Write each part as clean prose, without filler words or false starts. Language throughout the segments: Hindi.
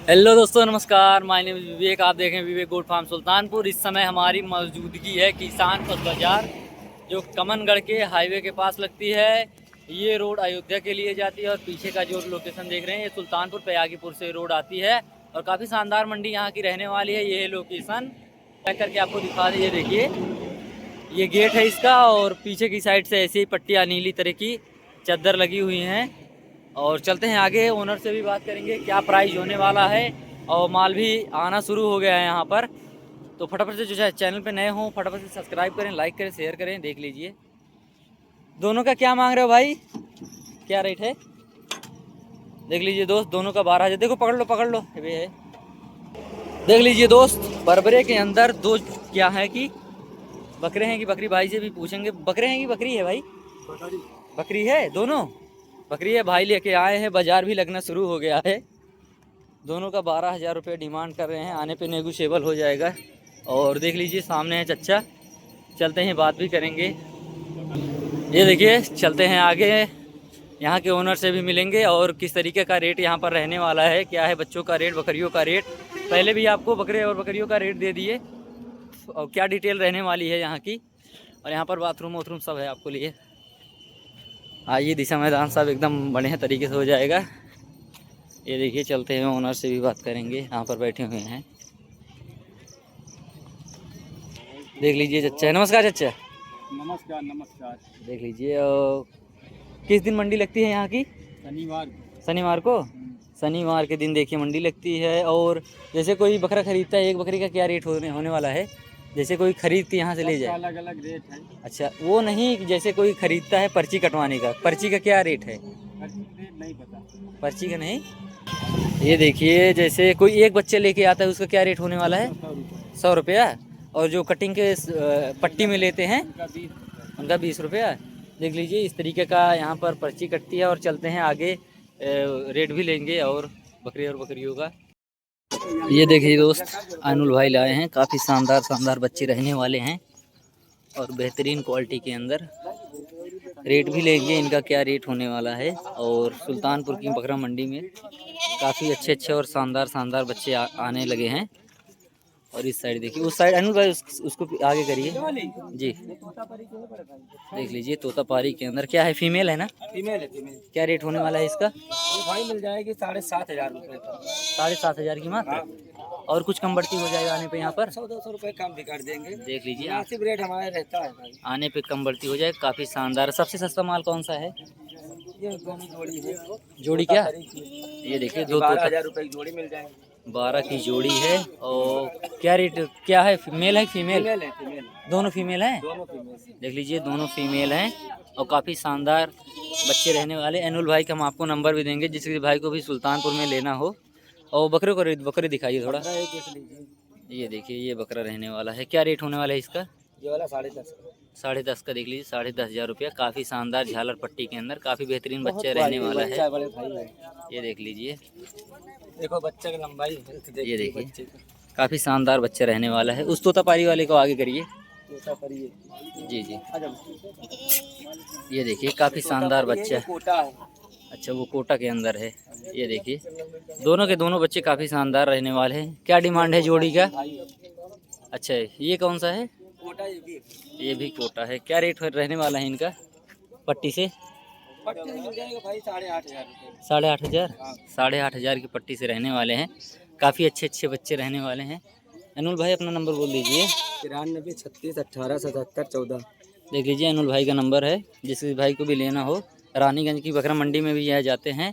हेलो दोस्तों, नमस्कार। माय नेम इज विवेक। आप देखें विवेक गोट फार्म सुल्तानपुर। इस समय हमारी मौजूदगी है किसान पशु बाजार, जो कमनगढ़ के हाईवे के पास लगती है। ये रोड अयोध्या के लिए जाती है और पीछे का जो लोकेशन देख रहे हैं ये सुल्तानपुर प्रयागीपुर से रोड आती है। और काफ़ी शानदार मंडी यहाँ की रहने वाली है। ये लोकेशन चेक करके आपको दिखा दें। ये देखिए, ये गेट है इसका और पीछे की साइड से ऐसी ही पट्टियाँ नीली तरह की चद्दर लगी हुई हैं। और चलते हैं आगे, ओनर से भी बात करेंगे क्या प्राइस होने वाला है। और माल भी आना शुरू हो गया है यहाँ पर। तो फटाफट से जो चैनल पे नए हों फटाफट से सब्सक्राइब करें, लाइक करें, शेयर करें। देख लीजिए दोनों का क्या मांग रहे हो भाई, क्या रेट है देख लीजिए दोस्त। दोनों का 12,000। देखो पकड़ लो ये है। देख लीजिए दोस्त, बरबरे के अंदर दो क्या है कि बकरे हैं कि बकरी, भाई से भी पूछेंगे बकरे हैं कि बकरी है भाई। बकरी है, दोनों बकरी है। भाई लेके आए हैं, बाजार भी लगना शुरू हो गया है। दोनों का 12,000 रुपये डिमांड कर रहे हैं। आने पे नेगोशिएबल हो जाएगा। और देख लीजिए सामने है चच्चा, चलते हैं बात भी करेंगे। ये देखिए चलते हैं आगे, यहाँ के ओनर से भी मिलेंगे और किस तरीके का रेट यहाँ पर रहने वाला है, क्या है बच्चों का रेट, बकरियों का रेट। पहले भी आपको बकरे और बकरियों का रेट दे दिए और क्या डिटेल रहने वाली है यहाँ की। और यहाँ पर बाथरूम वाथरूम सब है आपको लिए। आइए, दिशा मैदान साहब एकदम बढ़िया तरीके से हो जाएगा। ये देखिए चलते हैं, ओनर से भी बात करेंगे, यहाँ पर बैठे हुए हैं। देख लीजिए चच्चा, नमस्कार चच्चा। नमस्कार नमस्कार। देख लीजिए किस दिन मंडी लगती है यहाँ की? शनिवार। शनिवार को। शनिवार के दिन देखिए मंडी लगती है। और जैसे कोई बकरा खरीदता है, एक बकरी का क्या रेट होने वाला है? जैसे कोई खरीद के यहाँ से ले जाए, अलग अलग रेट है। अच्छा वो नहीं, जैसे कोई खरीदता है पर्ची कटवाने का, पर्ची का क्या रेट है? रेट नहीं पता, पर्ची का नहीं। ये देखिए जैसे कोई एक बच्चे लेके आता है उसका क्या रेट होने वाला है? 100 रुपया। और जो कटिंग के पट्टी में लेते हैं उनका 20 रुपया। देख लीजिए इस तरीके का यहाँ पर पर्ची कटती है। और चलते हैं आगे, रेट भी लेंगे और बकरी और बकरियों का। ये देखिए दोस्त, अनुल भाई लाए हैं, काफ़ी शानदार शानदार बच्चे रहने वाले हैं और बेहतरीन क्वालिटी के अंदर। रेट भी लेंगे इनका क्या रेट होने वाला है। और सुल्तानपुर की बकरा मंडी में काफ़ी अच्छे अच्छे और शानदार शानदार बच्चे आने लगे हैं। और इस साइड देखिए, उस साइड अनुल भाई उसको आगे करिए जी। देख लीजिए तोतापारी के अंदर क्या है, फीमेल है ना? फीमेल है फीमेल। क्या रेट होने वाला है इसका? ये भाई मिल जाएगी 7,500 रुपये का। 7,500 की मात्र। और कुछ कम बढ़ती हो जाएगा आने पे यहाँ पर? 100-200 रुपये कम भी कर देंगे। देख लीजिए मुनासिब रेट हमारा रहता है भाई। आने पे कम बढ़ती हो जाए। काफ़ी शानदार। सबसे सस्ता माल कौन सा है? ये दोनों जोड़ी है। जोड़ी क्या? ये देखिए 12,000 रुपये की जोड़ी मिल जाएगी। 12 की जोड़ी है। और क्या रेट क्या है, मेल है फीमेल? फीमेल है फीमेल। दोनों फीमेल हैं। दोनों फीमेल। देख लीजिए दोनों फीमेल हैं और काफ़ी शानदार बच्चे रहने वाले। अनुल भाई का हम आपको नंबर भी देंगे, जिसके भाई को भी सुल्तानपुर में लेना हो। और बकरे दिखाइए थोड़ा। ये देखिए ये बकरा रहने वाला है, क्या रेट होने वाला है इसका? ये वाला 10.5। 10.5 का। देख लीजिए 10,500 रुपया। काफ़ी शानदार झालर पट्टी के अंदर काफ़ी बेहतरीन बच्चा रहने वाला है। बड़े भाई है। ये देख लीजिए, देखो बच्चे की लंबाई। ये देखिए काफ़ी शानदार बच्चा रहने वाला है। उस तोतापारी वाले को आगे करिए जी जी। ये देखिए काफ़ी शानदार बच्चा है। कोटा है। अच्छा वो कोटा के अंदर है। ये देखिए दोनों के दोनों बच्चे काफ़ी शानदार रहने वाले हैं। क्या डिमांड है जोड़ी का? अच्छा ये कौन सा है? कोटा ये भी कोटा है। क्या रेट रहने वाला है इनका पट्टी से? पट्टी मिल जाएगा भाई 8,500 रुपये। 8,500। 8,500 की पट्टी से रहने वाले हैं। काफ़ी अच्छे अच्छे बच्चे रहने वाले हैं। अनुल भाई अपना नंबर बोल दीजिए। 93 36 18 77 14। देख लीजिए अनुल भाई का नंबर है, जिस भाई को भी लेना हो। रानीगंज की बकरा मंडी में भी यह जाते हैं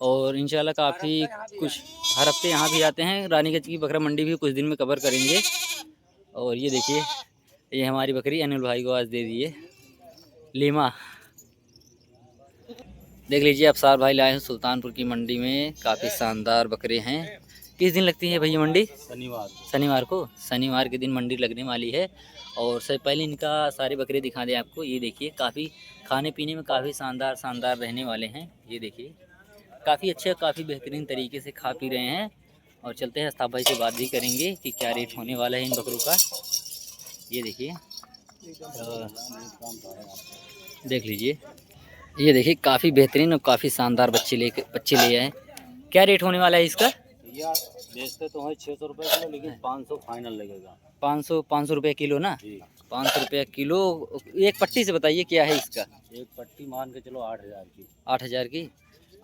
और इंशाल्लाह काफ़ी कुछ हर हफ्ते यहाँ भी आते हैं। रानीगंज की बकरा मंडी भी कुछ दिन में कवर करेंगे। और ये देखिए ये हमारी बकरी अनुल भाई को आज दे दिए, लीमा। देख लीजिए अफसार भाई लाए हैं सुल्तानपुर की मंडी में। काफ़ी शानदार बकरे हैं। किस दिन लगती है भैया मंडी? शनिवार। शनिवार को। शनिवार के दिन मंडी लगने वाली है। और सबसे पहले इनका सारे बकरे दिखा दें आपको। ये देखिए काफ़ी खाने पीने में काफ़ी शानदार शानदार रहने वाले हैं। ये देखिए काफ़ी अच्छे काफ़ी बेहतरीन तरीके से खा पी रहे हैं। और चलते हैं अस्ताब भाई से बात भी करेंगे कि क्या रेट होने वाला है इन बकरों का। ये देखिए देख लीजिए, ये देखिए काफ़ी बेहतरीन और काफ़ी शानदार बच्चे ले आए। क्या रेट होने वाला है इसका? भैया बेचते तो हैं 600 रुपये किलो, लेकिन 500 फाइनल लगेगा। 500 रुपये किलो ना? जी 500 रुपये किलो। एक पट्टी से बताइए क्या है इसका? एक पट्टी मान के चलो 8,000 की। 8,000 की?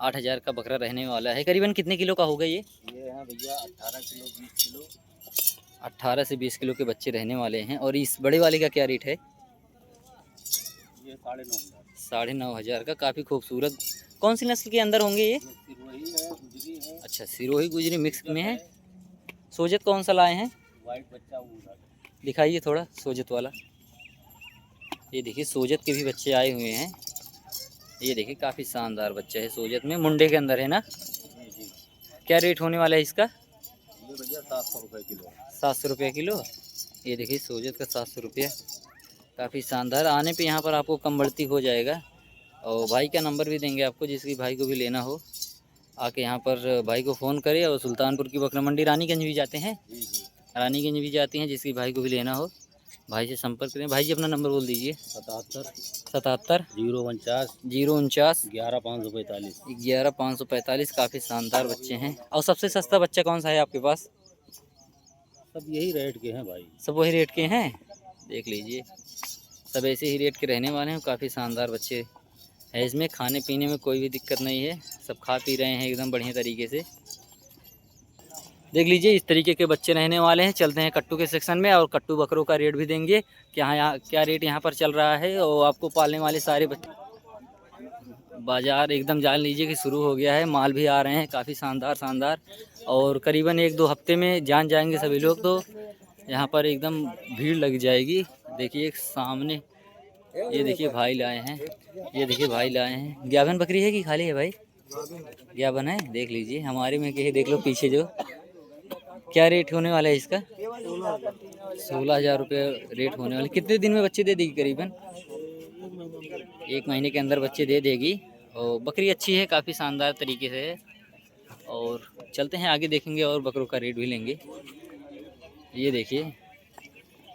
8,000 का बकरा रहने वाला है। करीबन कितने किलो का होगा ये? ये है भैया 18 किलो 20 किलो। 18 से 20 किलो के बच्चे रहने वाले हैं। और इस बड़े वाले का क्या रेट है? ये 9,500। 9,500 का। काफ़ी खूबसूरत। कौन सी नस्ल के अंदर होंगे ये? सिरोही है, गुजरी है। अच्छा, सिरोही गुजरी मिक्स में है। सोजत कौन सा लाए हैं? वाइट बच्चा उधर। दिखाइए थोड़ा सोजत वाला। ये देखिए सोजत के भी बच्चे आए हुए हैं। ये देखिए काफ़ी शानदार बच्चा है सोजत में, मुंडे के अंदर है ना? जी जी। क्या रेट होने वाला है इसका? ये भैया 700 रुपये किलो। 700 रुपये किलो। ये देखिए सोजत का 700 रुपया। काफ़ी शानदार। आने पे यहाँ पर आपको कम बढ़ती हो जाएगा। और भाई का नंबर भी देंगे आपको, जिसकी भाई को भी लेना हो आके यहाँ पर भाई को फ़ोन करें। और सुल्तानपुर की बकरा मंडी रानीगंज भी जाते हैं, जी जी। रानीगंज भी जाती हैं। जिसकी भाई को भी लेना हो भाई से संपर्क करें। भाई जी अपना नंबर बोल दीजिए। 77 77 049 049 11,545। 11,545। काफ़ी शानदार बच्चे हैं। और सबसे सस्ता बच्चा कौन सा है आपके पास? सब यही रेट के हैं भाई। सब वही रेट के हैं। देख लीजिए सब ऐसे ही रेट के रहने वाले हैं। काफ़ी शानदार बच्चे है। इसमें खाने पीने में कोई भी दिक्कत नहीं है, सब खा पी रहे हैं एकदम बढ़िया तरीके से। देख लीजिए इस तरीके के बच्चे रहने वाले हैं। चलते हैं कट्टू के सेक्शन में और कट्टू बकरों का रेट भी देंगे कि हाँ यहाँ क्या रेट यहाँ पर चल रहा है। और आपको पालने वाले सारे बाज़ार एकदम जान लीजिए कि शुरू हो गया है। माल भी आ रहे हैं काफ़ी शानदार शानदार। और करीबन 1-2 हफ्ते में जान जाएंगे सभी लोग, तो यहाँ पर एकदम भीड़ लग जाएगी। देखिए सामने ये देखिए भाई लाए हैं। ये देखिए भाई लाए हैं। ग्यावन बकरी है कि खाली है भाई? ग्यावन है। देख लीजिए हमारे में कहीं देख लो पीछे जो। क्या रेट होने वाला है इसका? 16,000 रुपये रेट होने वाले। कितने दिन में बच्चे दे देगी? करीबन 1 महीने के अंदर बच्चे दे देगी। और बकरी अच्छी है, काफ़ी शानदार तरीके से है। और चलते हैं आगे देखेंगे और बकरों का रेट भी लेंगे। ये देखिए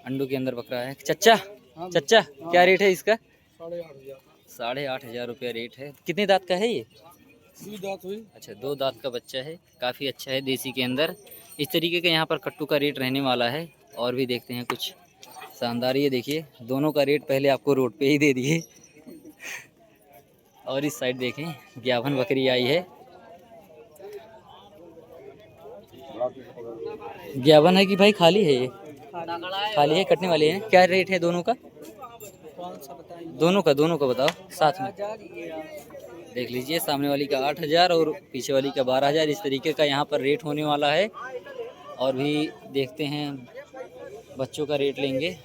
अंडों के अंदर बकरा है। चच्चा चच्चा क्या रेट है इसका? 8,500 रुपया रेट है। कितने दांत का है ये? 2 दांत हुई। अच्छा 2 दांत का बच्चा है। काफ़ी अच्छा है देसी के अंदर। इस तरीके का यहाँ पर कट्टू का रेट रहने वाला है। और भी देखते हैं कुछ शानदार। ये देखिए दोनों का रेट पहले आपको रोड पे ही दे दिए। और इस साइड देखें ग्यावन बकरी आई है। ग्यावन है कि भाई खाली है? ये खाली है, कटने वाली है। क्या रेट है दोनों का? दोनों का बताओ साथ में। देख लीजिए सामने वाली का 8,000 और पीछे वाली का 12,000। इस तरीके का यहाँ पर रेट होने वाला है। और भी देखते हैं बच्चों का रेट लेंगे।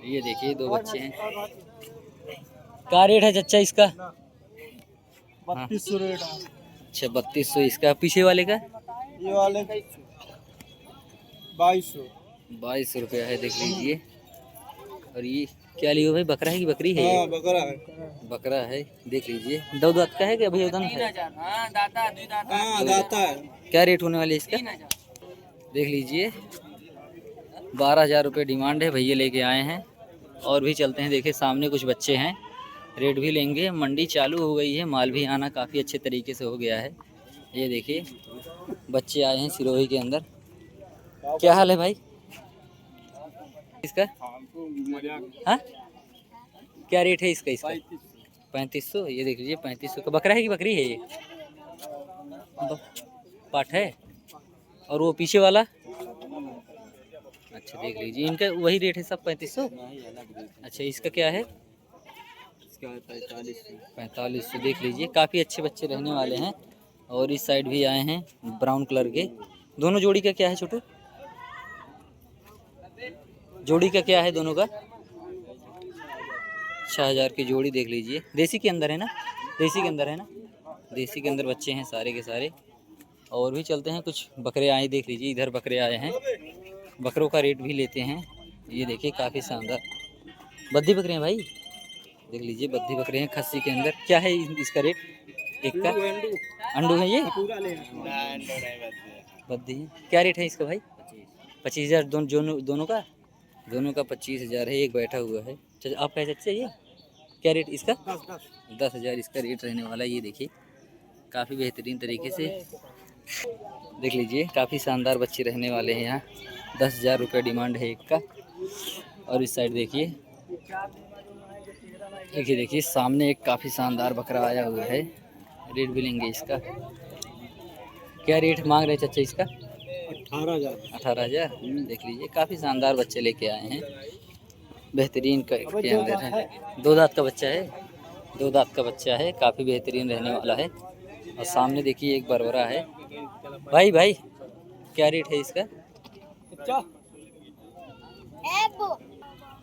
ये देखिए 2 बच्चे हैं। क्या रेट है चच्चा इसका? 3200 रेट है। अच्छा 3200 इसका। पीछे वाले का? ये वाले 2200। 2200 रुपया है। देख लीजिए। और ये क्या लियो भाई? बकरा है कि बकरी है? हाँ बकरा है। बकरा है। देख लीजिए 2 दांत का है कि अभी उदन है? हाँ दाता है। क्या रेट होने वाले इसका? देख लीजिए 12,000 रुपये डिमांड है। भैया लेके आए हैं। और भी चलते हैं। देखिए सामने कुछ बच्चे हैं, रेट भी लेंगे। मंडी चालू हो गई है, माल भी आना काफ़ी अच्छे तरीके से हो गया है। ये देखिए बच्चे आए हैं सिरोही के अंदर। क्या हाल है भाई इसका? हाँ क्या रेट है इसका? 3500। ये देख लीजिए 3500 का। बकरा है कि बकरी है ये? पाठ है। और वो पीछे वाला? अच्छा देख लीजिए इनका वही रेट है सब 3500। अच्छा इसका क्या है? 4500। देख लीजिए काफ़ी अच्छे बच्चे रहने वाले हैं। और इस साइड भी आए हैं ब्राउन कलर के। दोनों जोड़ी का क्या है छोटू? जोड़ी का क्या है दोनों का? 6,000 की जोड़ी। देख लीजिए देसी के अंदर है ना? देसी के अंदर है ना? देसी के अंदर बच्चे हैं सारे के सारे। और भी चलते हैं कुछ बकरे आए। देख लीजिए इधर बकरे आए हैं। बकरों का रेट भी लेते हैं। ये देखिए काफ़ी शानदार बद्दी बकरे हैं भाई। देख लीजिए बद्दी बकरे हैं खस्सी के अंदर। क्या है इसका रेट? एक का अंडू है ये? बद्दी है। क्या रेट है इसका भाई? 25,000। दोनों का 25,000 है। एक बैठा हुआ है। चलिए आप कैसे चाहिए? क्या रेट इसका? 10,000 इसका रेट रहने वाला है। ये देखिए काफ़ी बेहतरीन तरीके से देख लीजिए काफ़ी शानदार बच्चे रहने वाले हैं यहाँ। 10,000 रुपये डिमांड है एक का। और इस साइड देखिए, देखिए सामने एक काफ़ी शानदार बकरा आया हुआ है। रेट भी लेंगे इसका। क्या रेट मांग रहे चाचा इसका? 18,000। 18,000। देख लीजिए काफ़ी शानदार बच्चे लेके आए हैं। बेहतरीन के अंदर है। 2 दांत का बच्चा है। 2 दांत का बच्चा है, काफ़ी बेहतरीन रहने वाला है। और सामने देखिए एक बरबरा है। भाई क्या रेट है इसका?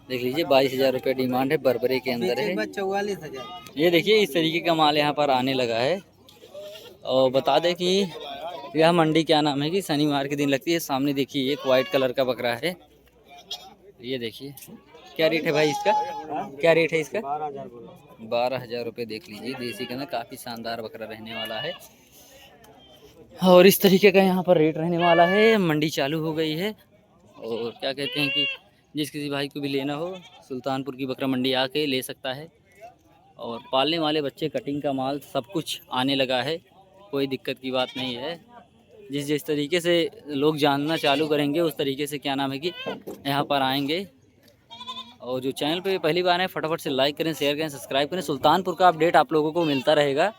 देख लीजिए 22,000 रुपये डिमांड है। बरबरे के अंदर है। 44,000। ये देखिए इस तरीके का माल यहाँ पर आने लगा है। और बता दें कि यह मंडी क्या नाम है कि शनिवार के दिन लगती है। सामने देखिए एक वाइट कलर का बकरा है। ये देखिए क्या रेट है भाई इसका? क्या रेट है इसका? 12,000 बोला। 12,000 रुपये। देख लीजिए देसी के अंदर काफ़ी शानदार बकरा रहने वाला है। और इस तरीके का यहाँ पर रेट रहने वाला है। मंडी चालू हो गई है। और क्या कहते हैं कि जिस किसी भाई को भी लेना हो सुल्तानपुर की बकरा मंडी आके ले सकता है। और पालने वाले बच्चे, कटिंग का माल सब कुछ आने लगा है। कोई दिक्कत की बात नहीं है। जिस तरीके से लोग जानना चालू करेंगे उस तरीके से क्या नाम है कि यहाँ पर आएंगे। और जो चैनल पे पहली बार है फटाफट से लाइक करें, शेयर करें, सब्सक्राइब करें। सुल्तानपुर का अपडेट आप लोगों को मिलता रहेगा।